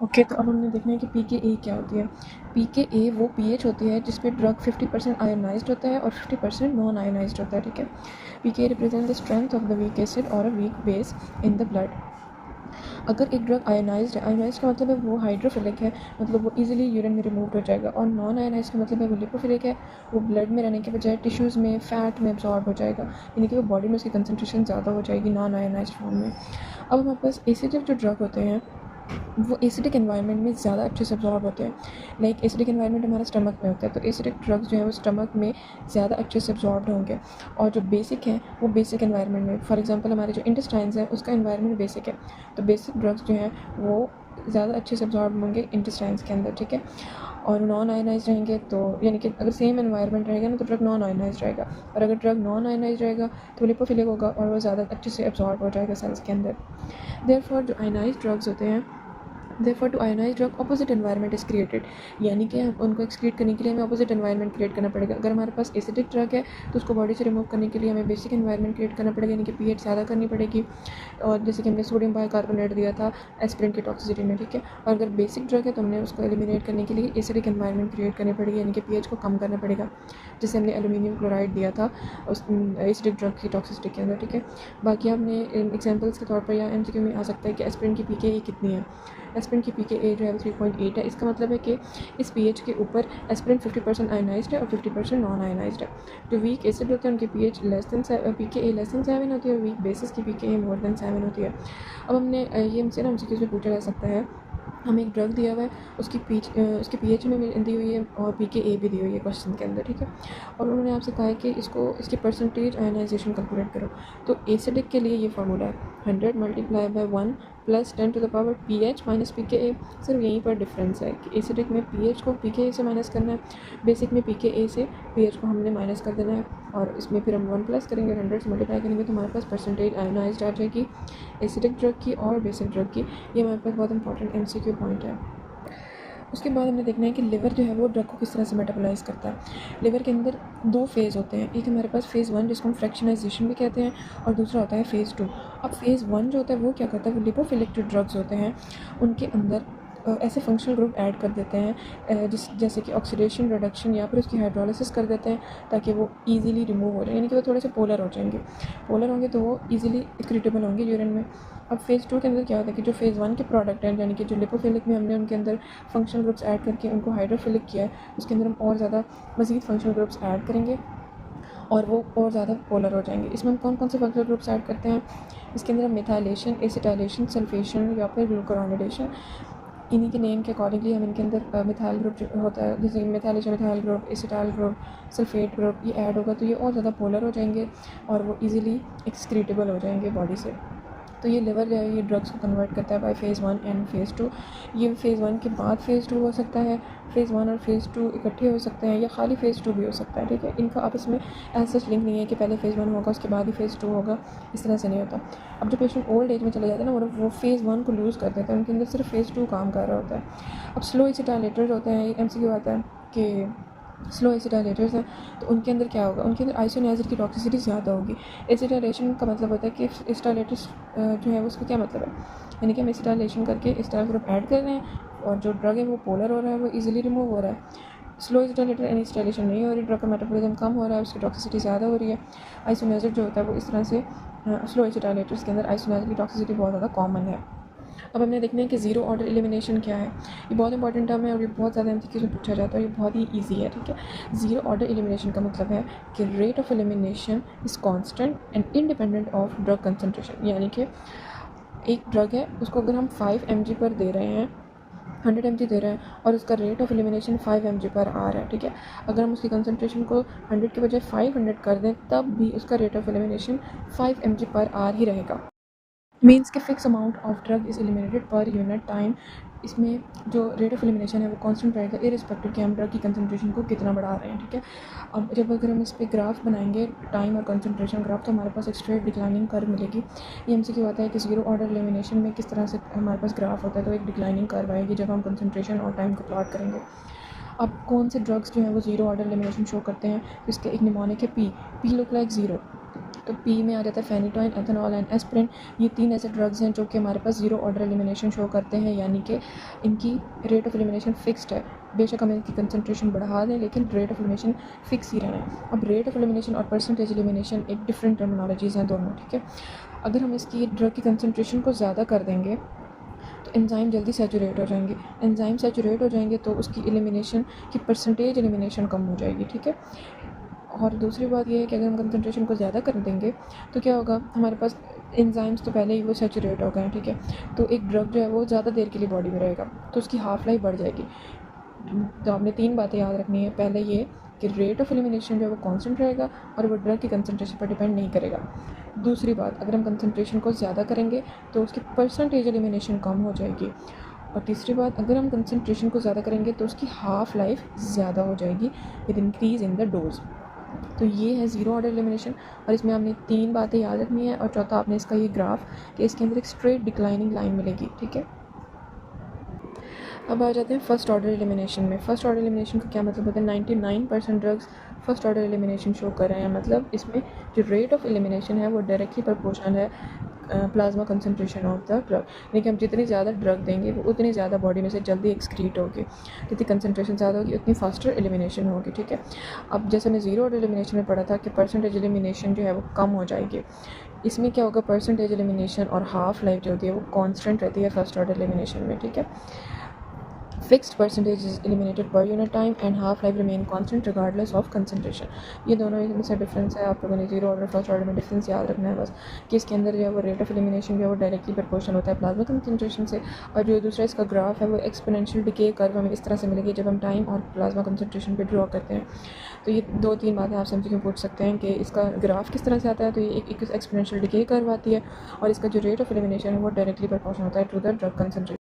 Okay, तो अब हमने देखना है कि PKA क्या होती है। PKA वो pH होती है जिस पे ड्रग 50% आयोनाइज्ड होता है और 50% नॉन आयोनाइज्ड होता है, ठीक है। PKA represent the strength of the weak acid और a weak base in the blood. अगर एक ड्रग आयोनाइज्ड है, आयोनाइज्ड का मतलब है वो हाइड्रोफिलिक है, मतलब वो इजीली यूरिन में रिमूव हो जाएगा, और नॉन आयोनाइज्ड का मतलब है वो लिपोफिलिक है, वो ब्लड में रहने के बजाय टिश्यूज़ में, फैट में एब्जॉर्ब हो जाएगा, यानी कि वो बॉडी में उसकी कंसनट्रेशन ज़्यादा हो जाएगी नॉन आयोनाइज्ड फॉर्म में। अब हमारे पास एसिडिक जो ड्रग होते हैं वो एसिडिक एनवायरनमेंट में ज़्यादा अच्छे से अब्जॉर्ब होते हैं। लाइक एसिडिक एनवायरनमेंट हमारा स्टमक में होता है, तो एसिडिक ड्रग्स जो है वो स्टमक में ज़्यादा अच्छे से अब्जॉर्ब होंगे, और जो बेसिक हैं वो बेसिक एनवायरनमेंट में, फॉर एग्जांपल हमारे जो इंटेस्टाइन्स है उसका एनवायरनमेंट बेसिक है, तो बेसिक ड्रग्स जो हैं वो ज़्यादा अच्छे से अब्जॉर्ब होंगे इंटेस्टाइन्स के अंदर, ठीक है। और नॉन आयनाइज रहेंगे तो यानी कि अगर सेम एनवायरनमेंट रहेगा ना तो ड्रग नॉन आयनाइज रहेगा, और अगर ड्रग नॉन आयनाइज रहेगा तो लिपोफिलिक होगा और वो ज़्यादा अच्छे से अब्जॉर्ब हो जाएगा सेल्स के अंदर। देयरफॉर जो आयनाइज ड्रग्स होते हैं, therefore to ionise drug opposite environment is created, यानी कि उनको एक्सक्रीट करने के लिए हमें ऑपोजिट एनवायरनमेंट क्रिएट करना पड़ेगा। अगर हमारे पास एसिडिक ड्रग है तो उसको बॉडी से रिमूव करने के लिए हमें बेसिक एनवायरनमेंट क्रिएट करना पड़ेगा, यानी कि पीएच ज़्यादा करनी पड़ेगी, और जैसे कि हमने सोडियम बाइकार्बोनेट दिया था एस्पिरिन की टॉक्सिसिटी में, ठीक है। और अगर बेसिक ड्रग है तो हमने उसको एलिमिनेट करने के लिए एसिडिक एनवायरनमेंट क्रिएट करनी पड़ेगी, यानी कि पीएच को कम करना पड़ेगा, जैसे हमने एल्यूमिनियम क्लोराइड दिया था उस एसिडिक ड्रग की टॉक्सिसिटी के अंदर, ठीक है। बाकी आपने एग्जाम्पल्स के तौर पर या एमसीक्यू में आ सकता है कि एस्पिरिन की पीके कितनी है। एस्पिरिन की PKA जो है 3.8 है। इसका मतलब है कि इस pH के ऊपर एस्पिरिन 50% आयनाइज्ड है और 50% नॉन आयनाइज्ड है। जो वीक एसिड होते हैं उनकी PKA लेस दैन 7 होती है, और वीक बेसिस की PKA मोर देन 7 होती है। अब हमने ये हमसे ना MCQ में पूछा जा सकता है, हमें एक ड्रग दिया हुआ है, उसकी उसकी पीएच में दी हुई है और PKA भी दी हुई है क्वेश्चन के अंदर, ठीक है। और उन्होंने आपसे कहा है कि इसकी परसेंटेज आयनाइजेशन कैलकुलेट करो। तो एसिडिक के लिए ये फार्मूला है 100 multiply by 1 plus 10 to the power PH minus PKA। सिर्फ यहीं पर डिफरेंस है कि एसिडिक में PH को PKA से माइनस करना है, बेसिक में PKA से PH को हमने माइनस कर देना है, और इसमें फिर हम 1 प्लस करेंगे, 100 से मल्टीप्लाई करेंगे तो हमारे पास परसेंटेज आयनाइज्ड आ जाएगी एसिडिक ड्रग की और बेसिक ड्रग की। ये हमारे पास बहुत इंपॉर्टेंट MCQ पॉइंट है। उसके बाद हमें देखना है कि लिवर जो है वो ड्रग को किस तरह से मेटाबोलाइज करता है। लिवर के अंदर 2 फेज़ होते हैं, एक हमारे पास फेज़ 1 जिसको हम फ्रैक्शनाइजेशन भी कहते हैं, और दूसरा होता है फेज़ 2। अब फेज़ 1 जो होता है वो क्या करता है, वो लिपोफिलिक जो ड्रग्स होते हैं उनके अंदर ऐसे फंक्शनल ग्रुप ऐड कर देते हैं जैसे कि ऑक्सीडेशन रिडक्शन या फिर उसकी हाइड्रोलिसिस कर देते हैं, ताकि वो इजीली रिमूव हो जाए, यानी कि वो थोड़े से पोलर हो जाएंगे। पोलर होंगे तो वो इजीली एक्रीटेबल होंगे यूरिन में। अब फेज़ 2 के अंदर क्या होता है कि जो फेज़ 1 के प्रोडक्ट हैं, यानी कि जो लिपोफिलिक में हमने उनके अंदर फंक्शनल ग्रुप्स ऐड करके उनको हाइड्रोफिलिक किया है, उसके अंदर हम और ज़्यादा मज़ीद फंक्शनल ग्रुप्स ऐड करेंगे और वो और ज़्यादा पोलर हो जाएंगे। इसमें हम कौन कौन से फंक्शनल ग्रुप्स ऐड करते हैं, इसके अंदर हम मिथाइलेशन, एसिटाइलेशन, सल्फेशन या फिर ग्लूकोरोनिडेशन, इन्हीं के नेम के अकॉर्डिंगली हम इनके अंदर मिथाइल ग्रुप जो होता है, जैसे methylation methyl group, acetyl group, sulphate group, ये ऐड होगा तो ये और ज़्यादा पोलर हो जाएंगे और वो इजीली एक्सक्रीटेबल हो जाएंगे बॉडी से। तो ये लिवर जो है ये ड्रग्स को कन्वर्ट करता है बाय फेज़ 1 एंड फेज़ 2। ये फेज़ 1 के बाद फेज़ 2 हो सकता है, फेज़ 1 और फेज़ 2 इकट्ठे हो सकते हैं, या खाली फेज़ 2 भी हो सकता है, ठीक है। इनका आपस में ऐसा सच लिंक नहीं है कि पहले फेज़ 1 होगा उसके बाद ही फेज़ 2 होगा, इस तरह से नहीं होता। अब जो पेशेंट ओल्ड एज में चले जाते हैं ना वो फेज़ 1 को लूज़ कर देते हैं, उनके अंदर सिर्फ फेज़ 2 काम कर रहा होता है। अब स्लो एसिटाइलेटर्स होते हैं, MCQ आता है कि स्लो एसिटाइलेटर्स हैं तो उनके अंदर क्या होगा, उनके अंदर आइसोनियाज़िड की टॉक्सिसिटी ज़्यादा होगी। एसिटाइलेशन का मतलब होता है कि एसिटाइलेटर्स जो है उसका क्या मतलब है, यानी कि हम एसिटाइलेशन करके एसिटाइल ग्रुप ऐड कर रहे हैं और जो ड्रग है वो पोलर हो रहा है, वो इजीली रिमूव हो रहा है। स्लो एसिटाइलेटर यानी एसिटाइलेशन नहीं हो रही, ड्रग का मेटाबॉलिज्म कम हो रहा है, उसकी टॉक्सिसिटी ज़्यादा हो रही है। आइसोनियाज़िड जो होता है वो इस तरह से स्लो एसिटाइलेटर्स के अंदर आइसोनियाज़िड की टॉक्सिसिटी बहुत ज़्यादा कॉमन है। अब हमने देखना है कि ज़ीरो ऑर्डर एलिमिनेशन क्या है। ये बहुत इंपॉर्टेंट टर्म है और ये बहुत ज़्यादा MCQ में पूछा जाता है, ये बहुत ही ईजी है, ठीक है। ज़ीरो ऑर्डर एलिमिनेशन का मतलब है कि rate of elimination is constant and independent of drug concentration, यानी कि एक ड्रग है उसको अगर हम 5 mg पर दे रहे हैं, 100 mg दे रहे हैं और उसका रेट ऑफ एलिमिनेशन 5 mg पर आ रहा है, ठीक है। अगर हम उसकी कंसनट्रेशन को 100 के बजाय 500 कर दें तब भी उसका रेट ऑफ एलिमिनेशन 5 mg पर आर ही रहेगा। मीन्स के fix amount of drug is eliminated per unit time. इसमें जो रेट ऑफ एलिमिनेशन है वो कांस्टेंट रहेगा इररिस्पेक्टिव कि हम ड्रग की कंसनट्रेशन को कितना बढ़ा रहे हैं, ठीक है। अब जब अगर हम इस पर ग्राफ बनाएंगे टाइम और कंसनट्रेशन ग्राफ तो हमारे पास एक स्ट्रेट डिक्लाइनिंग कर्व मिलेगी। ये MCQ आता है कि ज़ीरो ऑर्डर एलिमिनेशन में किस तरह से हमारे पास ग्राफ होता है, तो एक डिक्लाइनिंग कर्व आएगी जब हम कंसनट्रेशन और टाइम को प्लॉट करेंगे। अब कौन से ड्रग्स जो हैं वो ज़ीरो ऑर्डर एलिमिनेशन शो करते हैं, इसका एक निमोनिक है पी लुक लाइक ज़ीरो। तो पी में आ जाता है फेनिटोइन, एथेनॉल एंड एस्पिरिन। ये 3 ऐसे ड्रग्स हैं जो कि हमारे पास ज़ीरो ऑर्डर एलिमिनेशन शो करते हैं, यानी कि इनकी रेट ऑफ एलिमिनेशन फिक्स्ड है। बेशक हम इनकी कंसनट्रेशन बढ़ा दें लेकिन रेट ऑफ एलिमिनेशन फिक्स ही रहना है। अब रेट ऑफ एलिमिनेशन और परसेंटेज एलिमिनेशन एक डिफरेंट टर्मिनोलॉजीज़ हैं दोनों, ठीक है। अगर हम इसकी ड्रग की कंसनट्रेशन को ज़्यादा कर देंगे तो एंजाइम जल्दी सैचुरेट हो जाएंगे। एंजाइम सैचुरेट हो जाएंगे तो उसकी एलिमिनेशन की परसेंटेज एलिमिनेशन कम हो जाएगी, ठीक है। और दूसरी बात ये है कि अगर हम कंसनट्रेशन को ज़्यादा कर देंगे तो क्या होगा, हमारे पास एंजाइम्स तो पहले ही वो सैचुरेट हो गए हैं, ठीक है। तो एक ड्रग जो है वो ज़्यादा देर के लिए बॉडी में रहेगा तो उसकी हाफ लाइफ बढ़ जाएगी। तो आपने 3 बातें याद रखनी है। पहले ये कि रेट ऑफ एलिमिनेशन जो है वो कांस्टेंट रहेगा और वो ड्रग की कंसनट्रेशन पर डिपेंड नहीं करेगा। दूसरी बात, अगर हम कंसनट्रेशन को ज़्यादा करेंगे तो उसकी परसेंटेज एलिमिनेशन कम हो जाएगी। और तीसरी बात, अगर हम कंसनट्रेशन को ज़्यादा करेंगे तो उसकी हाफ लाइफ ज़्यादा हो जाएगी with increase in the dose. तो ये है ज़ीरो ऑर्डर एलिमिनेशन और इसमें आपने 3 बातें याद रखनी है। और चौथा, आपने इसका ये ग्राफ कि इसके अंदर एक स्ट्रेट डिक्लाइनिंग लाइन मिलेगी, ठीक है। अब आ जाते हैं फर्स्ट ऑर्डर एलिमिनेशन में। फर्स्ट ऑर्डर एलिमिनेशन का क्या मतलब होता है? 99% drugs first order elimination show कर रहे हैं, मतलब इसमें जो रेट ऑफ एलिमिनेशन है वो डायरेक्टली प्रोपोर्शनल है plasma concentration of the drug. यानी कि हम जितनी ज़्यादा ड्रग देंगे वो उतनी ज़्यादा बॉडी में से जल्दी एक्सक्रीट होगी, जितनी कंसनट्रेशन ज़्यादा होगी उतनी फास्टर एलिमिनेशन होगी, ठीक है। अब जैसे हमने ज़ीरो ऑर्डर एलिमिनेशन में पढ़ा था कि परसेंटेज एलिमिनेशन जो है वो कम हो जाएगी, इसमें क्या होगा, परसेंटेज एलिमिनेशन और हाफ लाइफ जो होती है वो कांस्टेंट रहती है फर्स्ट ऑर्डर एलिमिनेशन में, ठीक है। Fixed percentage is eliminated per unit time and half life remain constant regardless of concentration. ये दोनों में से डिफरेंस है। आप लोगों ने ज़ीरो ऑर्डर फर्स्ट ऑर्डर में डिफरेंस याद रखना है बस, कि इसके अंदर जो है वो रेट ऑफ एलिमिनेशन जो है वो डायरेक्टली प्रोपोर्शनल होता है प्लाज्मा कंसनट्रेशन से, और जो दूसरा इसका ग्राफ है वो एक्सपोनेंशियल डिके कर्व हमें इस तरह से मिलेगी जब हम टाइम और प्लाज्मा कंसनट्रेशन पे ड्रॉ करते हैं। तो ये 2-3 बातें आप समझ के पूछ सकते हैं कि इसका ग्राफ किस तरह से आता है। तो ये एक एक्सपोनेंशियल डिके कर्व आती है और इसका जो रेट ऑफ एलिमिनेशन है वो डायरेक्टली प्रोपोर्शनल होता है टू द ड्रग कंसनट्रेशन।